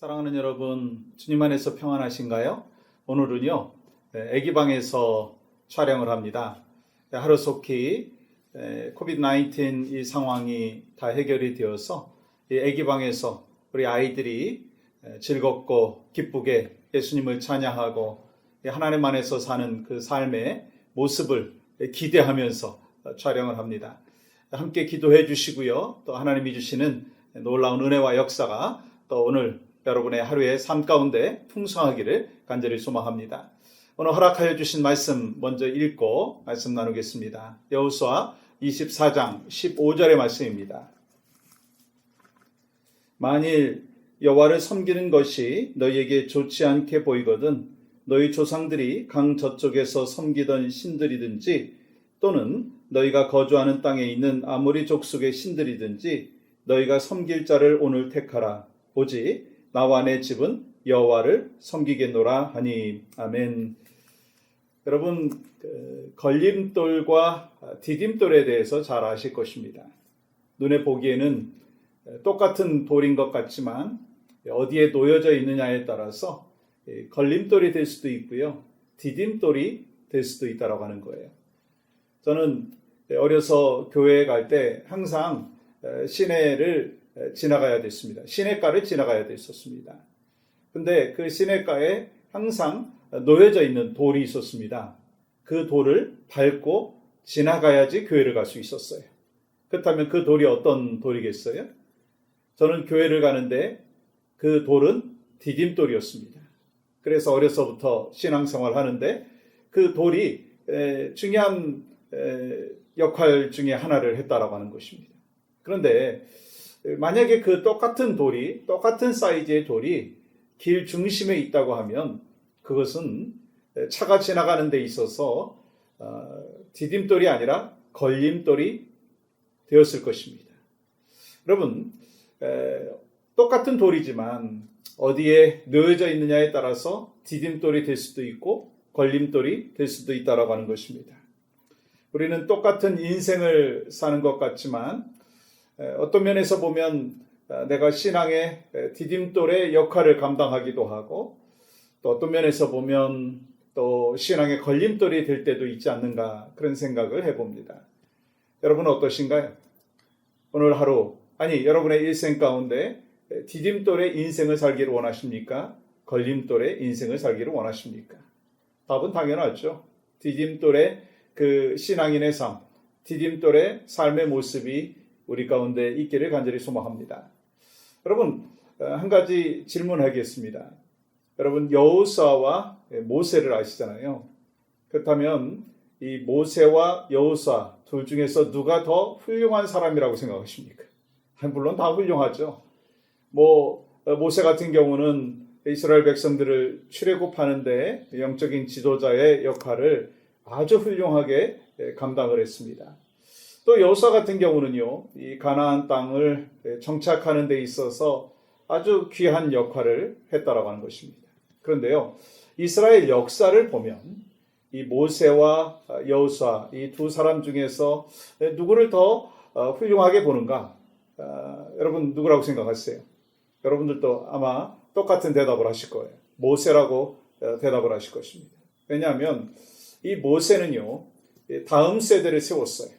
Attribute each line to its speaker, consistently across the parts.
Speaker 1: 사랑하는 여러분, 주님 안에서 평안하신가요? 오늘은요, 아기방에서 촬영을 합니다. 하루속히 코비드-19 이 상황이 다 해결이 되어서 이 아기방에서 우리 아이들이 즐겁고 기쁘게 예수님을 찬양하고 하나님 안에서 사는 그 삶의 모습을 기대하면서 촬영을 합니다. 함께 기도해 주시고요. 또 하나님이 주시는 놀라운 은혜와 역사가 또 오늘 여러분의 하루의 삶 가운데 풍성하기를 간절히 소망합니다. 오늘 허락하여 주신 말씀 먼저 읽고 말씀 나누겠습니다. 여호수아 24장 15절의 말씀입니다. 만일 여호와를 섬기는 것이 너희에게 좋지 않게 보이거든 너희 조상들이 강 저쪽에서 섬기던 신들이든지 또는 너희가 거주하는 땅에 있는 아모리 족속의 신들이든지 너희가 섬길 자를 오늘 택하라. 오직 나와 내 집은 여호와를 섬기겠노라 하니. 아멘. 여러분, 걸림돌과 디딤돌에 대해서 잘 아실 것입니다. 눈에 보기에는 똑같은 돌인 것 같지만 어디에 놓여져 있느냐에 따라서 걸림돌이 될 수도 있고요, 디딤돌이 될 수도 있다고 하는 거예요. 저는 어려서 교회에 갈 때 항상 시내를 지나가야 됐습니다. 시내가를 지나가야 됐었습니다. 근데 그 시내가에 항상 놓여져 있는 돌이 있었습니다. 그 돌을 밟고 지나가야지 교회를 갈 수 있었어요. 그렇다면 그 돌이 어떤 돌이겠어요? 저는 교회를 가는데 그 돌은 디딤돌이었습니다. 그래서 어려서부터 신앙생활을 하는데 그 돌이 중요한 역할 중에 하나를 했다라고 하는 것입니다. 그런데 만약에 그 똑같은 돌이, 똑같은 사이즈의 돌이 길 중심에 있다고 하면 그것은 차가 지나가는 데 있어서 디딤돌이 아니라 걸림돌이 되었을 것입니다. 여러분, 똑같은 돌이지만 어디에 놓여져 있느냐에 따라서 디딤돌이 될 수도 있고 걸림돌이 될 수도 있다고 하는 것입니다. 우리는 똑같은 인생을 사는 것 같지만 어떤 면에서 보면 내가 신앙의 디딤돌의 역할을 감당하기도 하고 또 어떤 면에서 보면 또 신앙의 걸림돌이 될 때도 있지 않는가, 그런 생각을 해봅니다. 여러분은 어떠신가요? 오늘 하루, 아니 여러분의 일생 가운데 디딤돌의 인생을 살기를 원하십니까? 걸림돌의 인생을 살기를 원하십니까? 답은 당연하죠. 디딤돌의 그 신앙인의 삶, 디딤돌의 삶의 모습이 우리 가운데 있기를 간절히 소망합니다. 여러분, 한 가지 질문하겠습니다. 여러분, 여호수아와 모세를 아시잖아요. 그렇다면 이 모세와 여호수아 둘 중에서 누가 더 훌륭한 사람이라고 생각하십니까? 물론 다 훌륭하죠. 모세 같은 경우는 이스라엘 백성들을 출애굽하는데 영적인 지도자의 역할을 아주 훌륭하게 감당을 했습니다. 또 여호수아 같은 경우는요, 이 가나안 땅을 정착하는 데 있어서 아주 귀한 역할을 했다라고 하는 것입니다. 그런데요, 이스라엘 역사를 보면 이 모세와 여호수아 이 두 사람 중에서 누구를 더 훌륭하게 보는가? 여러분 누구라고 생각하세요? 여러분들도 아마 똑같은 대답을 하실 거예요. 모세라고 대답을 하실 것입니다. 왜냐하면 이 모세는요, 다음 세대를 세웠어요.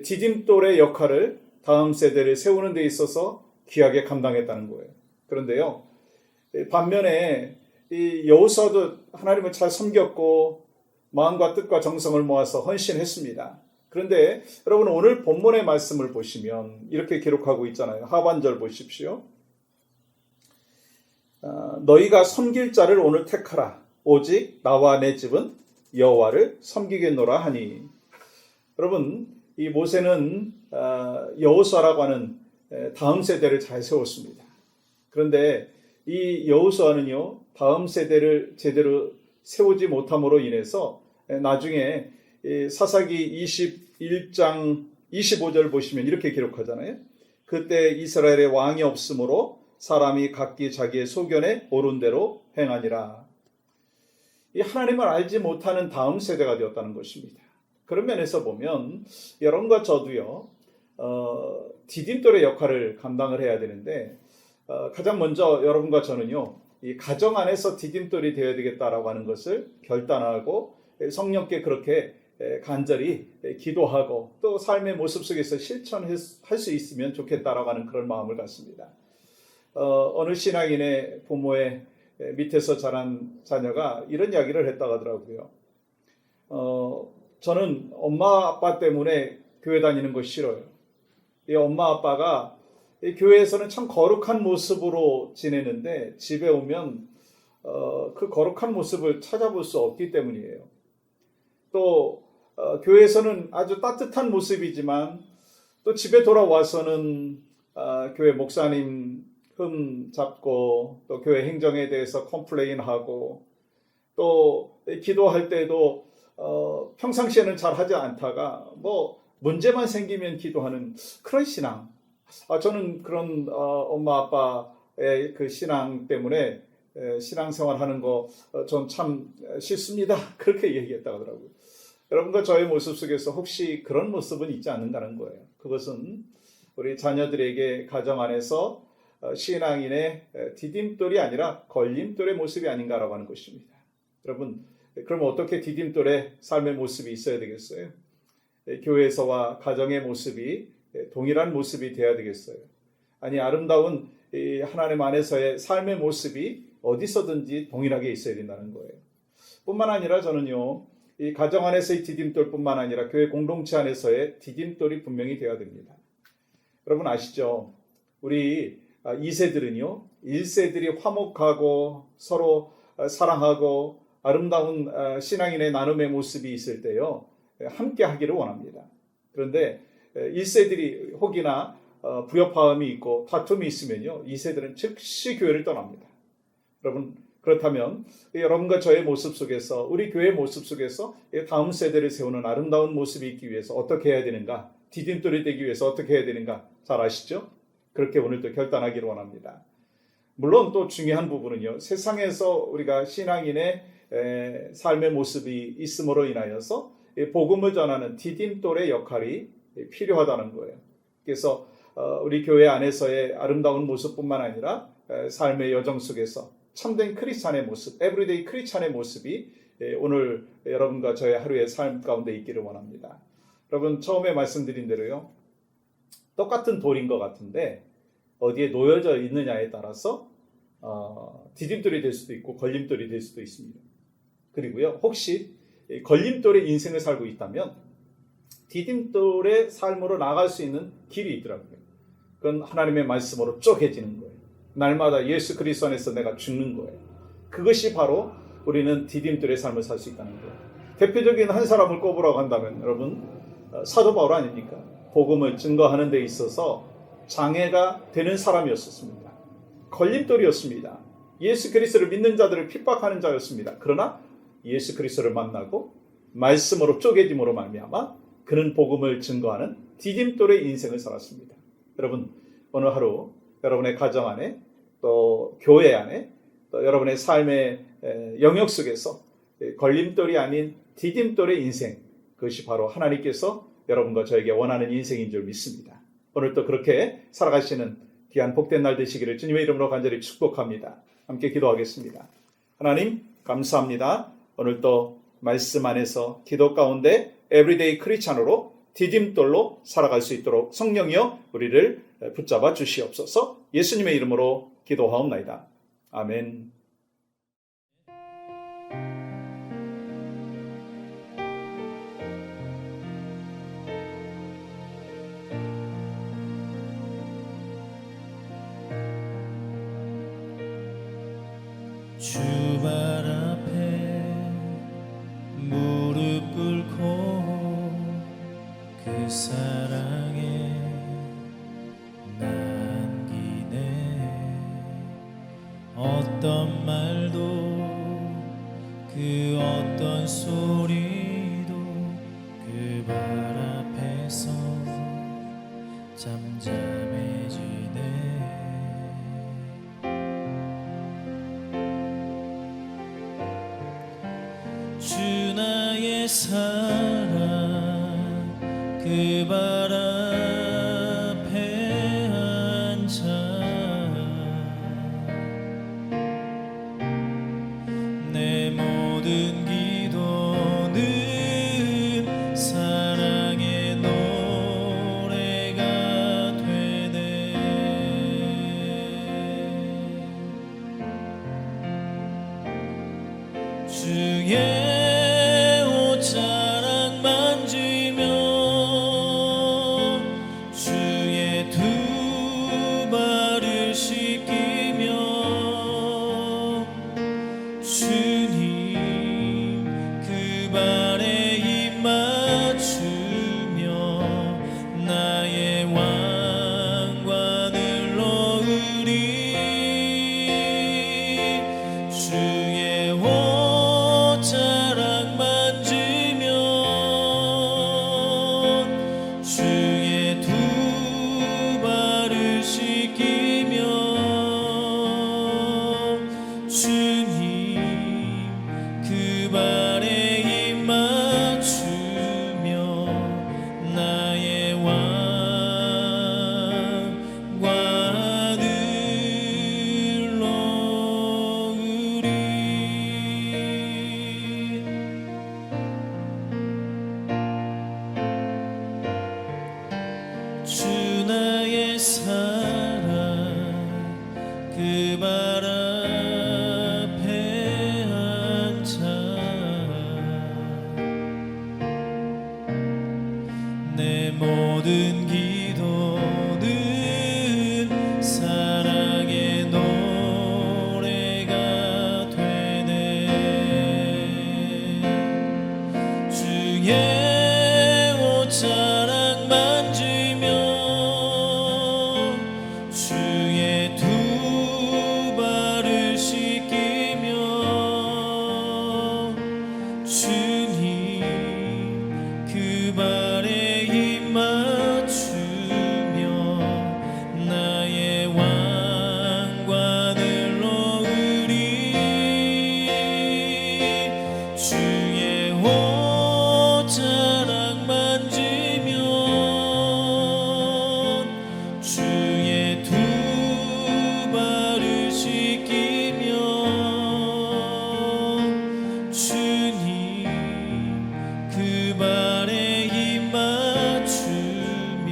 Speaker 1: 디딤돌의 역할을 다음 세대를 세우는 데 있어서 귀하게 감당했다는 거예요. 그런데요, 반면에 이 여호수아도 하나님을 잘 섬겼고 마음과 뜻과 정성을 모아서 헌신했습니다. 그런데 여러분 오늘 본문의 말씀을 보시면 이렇게 기록하고 있잖아요. 하반절 보십시오. 너희가 섬길 자를 오늘 택하라. 오직 나와 내 집은 여호와를 섬기겠노라 하니. 여러분, 이 모세는 여호수아라고 하는 다음 세대를 잘 세웠습니다. 그런데 이 여호수아는요, 다음 세대를 제대로 세우지 못함으로 인해서 나중에 사사기 21장 25절 보시면 이렇게 기록하잖아요. 그때 이스라엘의 왕이 없으므로 사람이 각기 자기의 소견에 옳은 대로 행하니라. 이 하나님을 알지 못하는 다음 세대가 되었다는 것입니다. 그런 면에서 보면 여러분과 저도요, 디딤돌의 역할을 감당을 해야 되는데 가장 먼저 여러분과 저는요, 이 가정 안에서 디딤돌이 되어야 되겠다라고 하는 것을 결단하고 성령께 그렇게 간절히 기도하고 또 삶의 모습 속에서 실천할 수 있으면 좋겠다라고 하는 그런 마음을 갖습니다. 어느 신앙인의 부모의 밑에서 자란 자녀가 이런 이야기를 했다고 하더라고요. 저는 엄마 아빠 때문에 교회 다니는 거 싫어요. 이 엄마 아빠가 이 교회에서는 참 거룩한 모습으로 지내는데 집에 오면 그 거룩한 모습을 찾아볼 수 없기 때문이에요. 또 교회에서는 아주 따뜻한 모습이지만 또 집에 돌아와서는 교회 목사님 흠 잡고 또 교회 행정에 대해서 컴플레인하고 또 기도할 때도 평상시에는 잘 하지 않다가 뭐 문제만 생기면 기도하는 그런 신앙. 저는 그런 엄마 아빠의 그 신앙 때문에 신앙생활 하는 거 전 참 싫습니다. 그렇게 얘기했다고 하더라고요. 여러분과 저의 모습 속에서 혹시 그런 모습은 있지 않는가는 거예요. 그것은 우리 자녀들에게 가정 안에서 신앙인의 디딤돌이 아니라 걸림돌의 모습이 아닌가라고 하는 것입니다. 여러분, 그럼 어떻게 디딤돌의 삶의 모습이 있어야 되겠어요? 교회에서와 가정의 모습이 동일한 모습이 되어야 되겠어요? 아니, 아름다운 하나님 안에서의 삶의 모습이 어디서든지 동일하게 있어야 된다는 거예요. 뿐만 아니라 저는요, 이 가정 안에서의 디딤돌뿐만 아니라 교회 공동체 안에서의 디딤돌이 분명히 되어야 됩니다. 여러분 아시죠? 우리 2세들은요, 1세들이 화목하고 서로 사랑하고 아름다운 신앙인의 나눔의 모습이 있을 때요, 함께 하기를 원합니다. 그런데 1세들이 혹이나 부협화음이 있고 다툼이 있으면요, 2세들은 즉시 교회를 떠납니다. 여러분, 그렇다면 여러분과 저의 모습 속에서, 우리 교회의 모습 속에서 다음 세대를 세우는 아름다운 모습이 있기 위해서 어떻게 해야 되는가, 디딤돌이 되기 위해서 어떻게 해야 되는가 잘 아시죠? 그렇게 오늘도 결단하기를 원합니다. 물론 또 중요한 부분은요, 세상에서 우리가 신앙인의 삶의 모습이 있음으로 인하여서 복음을 전하는 디딤돌의 역할이 필요하다는 거예요. 그래서 우리 교회 안에서의 아름다운 모습뿐만 아니라 삶의 여정 속에서 참된 크리스찬의 모습, 에브리데이 크리스찬의 모습이 오늘 여러분과 저의 하루의 삶 가운데 있기를 원합니다. 여러분, 처음에 말씀드린 대로요, 똑같은 돌인 것 같은데 어디에 놓여져 있느냐에 따라서 디딤돌이 될 수도 있고 걸림돌이 될 수도 있습니다. 그리고요, 혹시 걸림돌의 인생을 살고 있다면 디딤돌의 삶으로 나갈 수 있는 길이 있더라고요. 그건 하나님의 말씀으로 쪼개지는 거예요. 날마다 예수 그리스도 안에서 내가 죽는 거예요. 그것이 바로 우리는 디딤돌의 삶을 살 수 있다는 거예요. 대표적인 한 사람을 꼽으라고 한다면 여러분, 사도 바울 아닙니까? 복음을 증거하는 데 있어서 장애가 되는 사람이었습니다. 걸림돌이었습니다. 예수 그리스도를 믿는 자들을 핍박하는 자였습니다. 그러나 예수 그리스도를 만나고 말씀으로 쪼개짐으로 말미암아 그는 복음을 증거하는 디딤돌의 인생을 살았습니다. 여러분, 오늘 하루 여러분의 가정 안에 또 교회 안에 또 여러분의 삶의 영역 속에서 걸림돌이 아닌 디딤돌의 인생, 그것이 바로 하나님께서 여러분과 저에게 원하는 인생인 줄 믿습니다. 오늘 또 그렇게 살아가시는 귀한 복된 날 되시기를 주님의 이름으로 간절히 축복합니다. 함께 기도하겠습니다. 하나님, 감사합니다. 오늘 또 말씀 안에서 기도 가운데 에브리데이 크리스찬으로 디딤돌로 살아갈 수 있도록 성령이여 우리를 붙잡아 주시옵소서. 예수님의 이름으로 기도하옵나이다. 아멘.
Speaker 2: 주 발 앞에 무릎 꿇고 그 사랑에 남기네. 어떤 말도 그 어떤 소리도 그 발 앞에서 잠잠해지네. 주 나의 사랑 그 발 앞에 앉아 내 모든 기도는 사랑의 노래가 되네. 주의 옷자락 만지며 주의 두 발을 씻기며 주님 그 발에 입 맞추며 나의 왕관을 놓으리. 주의 옷자락 만지며 주의 두 발을 씻기며 주님 그 발에 입 맞추며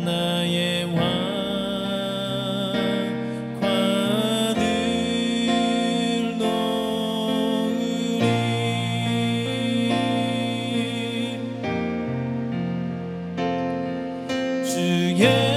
Speaker 2: 나의 왕관을 놓으리. 주의